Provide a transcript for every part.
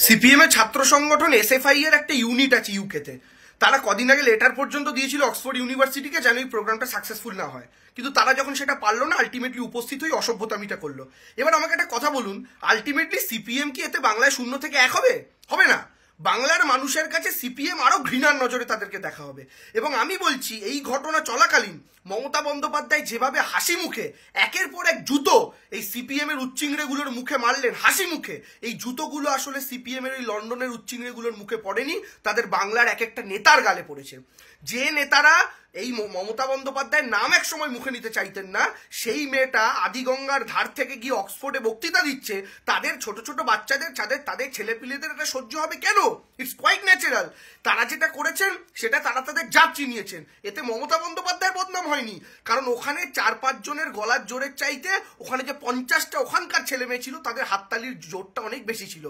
CPM এর ছাত্র সংগঠন এসএফআই এর একটা ইউনিট আছে ইউকেতে। তারা কদিন আগে লেটার পর্যন্ত দিয়েছিল অক্সফোর্ড ইউনিভার্সিটিকে যেন এই প্রোগ্রামটা সাকসেসফুল না হয়, কিন্তু তারা যখন সেটা পারলো না, আলটিমেটলি উপস্থিত হয়ে অসভ্যতামিটা করলো। এবার আমাকে একটা কথা বলুন, আলটিমেটলি সিপিএম কি এতে বাংলায় 0 থেকে 1 হবে? হবে না। বাংলার মানুষের কাছে সিপিএম আরো ঘৃণার নজরে তাদেরকে দেখা হবে। এবং আমি বলছি, এই ঘটনা চলাকালীন মমতা বন্দ্যোপাধ্যায় যেভাবে হাসি মুখে একের পর এক জুতো এই সিপিএম এর উচ্চিংড়েগুলোর মুখে মারলেন, হাসি মুখে, এই জুতোগুলো আসলে সিপিএম এর এই লন্ডনের উচ্চিংড়েগুলোর মুখে পড়েনি, তাদের বাংলার এক একটা নেতার গালে পড়েছে। যে নেতারা এই মমতা বন্দ্যোপাধ্যায়ের নাম এক সময় মুখে নিতে চাইতেন না, সেই মেয়েটা আদিগঙ্গার ধার থেকে গিয়ে অক্সফোর্ডে বক্তৃতা দিচ্ছে, তাদের ছোট ছোট বাচ্চাদের তাদের ছেলেপিলেদের এটা সহ্য হবে কেন? It's quite natural. তারা যেটা করেছেন সেটা তারা তাদের জাত চিনিয়েছেন, এতে মমতা বন্দ্যোপাধ্যায়ের বদনাম হয়নি। কারণ ওখানে 4-5 জনের গলার জোরের চাইতে ওখানে যে 50টা ওখানকার ছেলে মেয়ে ছিল, তাদের হাততালির জোরটা অনেক বেশি ছিল।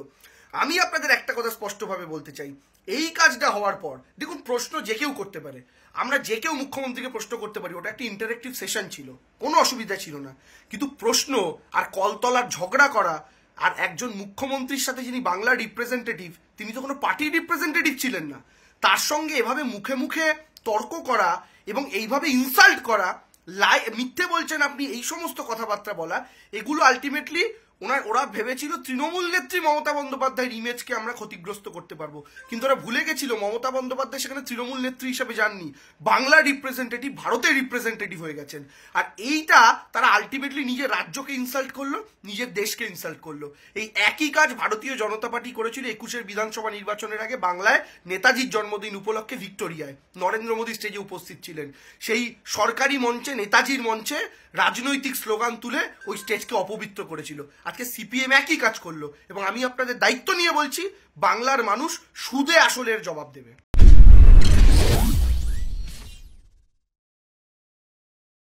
আমি আপনাদের একটা কথা স্পষ্টভাবে বলতে চাই, এই কাজটা হওয়ার পর দেখুন, প্রশ্ন যে কেউ করতে পারে, আমরা যে কেউ মুখ্যমন্ত্রীকে প্রশ্ন করতে পারি, ওটা একটা ইন্টারেক্টিভ সেশন ছিল, কোনো অসুবিধা ছিল না। কিন্তু প্রশ্ন আর কলতলার ঝগড়া করা, আর একজন মুখ্যমন্ত্রীর সাথে যিনি বাংলার রিপ্রেজেন্টেটিভ, তিনি তো কোনো পার্টির রিপ্রেজেন্টেটিভ ছিলেন না, তার সঙ্গে এভাবে মুখে মুখে তর্ক করা এবং এইভাবে ইনসাল্ট করা, মিথ্যে বলছেন আপনি, এই সমস্ত কথাবার্তা বলা, এগুলো আলটিমেটলি ওরা ভেবেছিল তৃণমূল নেত্রী মমতা বন্দ্যোপাধ্যায়ের ইমেজকে আমরা ক্ষতিগ্রস্ত করতে পারবো, কিন্তু ওরা ভুলে গেছিল মমতা বন্দ্যোপাধ্যায় সেখানে তৃণমূল নেত্রী হিসেবে যাননি, বাংলার রিপ্রেজেন্টেটিভ, ভারতের রিপ্রেজেন্টেটিভ হয়ে গেছেন। আর এইটা তারা আলটিমেটলি নিজের রাজ্যকে ইনসাল্ট করলো, নিজের দেশকে ইনসাল্ট করলো। এই একই কাজ ভারতীয় জনতা পার্টি করেছিল 21 বিধানসভা নির্বাচনের আগে বাংলায় নেতাজির জন্মদিন উপলক্ষে ভিক্টোরিয়ায়। নরেন্দ্র মোদী স্টেজে উপস্থিত ছিলেন, সেই সরকারি মঞ্চে, নেতাজির মঞ্চে রাজনৈতিক স্লোগান তুলে ওই স্টেজকে অপবিত্র করেছিল। আজকে সিপিএম একই কাজ করলো, এবং আমি আপনাদের দায়িত্ব নিয়ে বলছি, বাংলার মানুষ সুদে আসলের জবাব দেবে।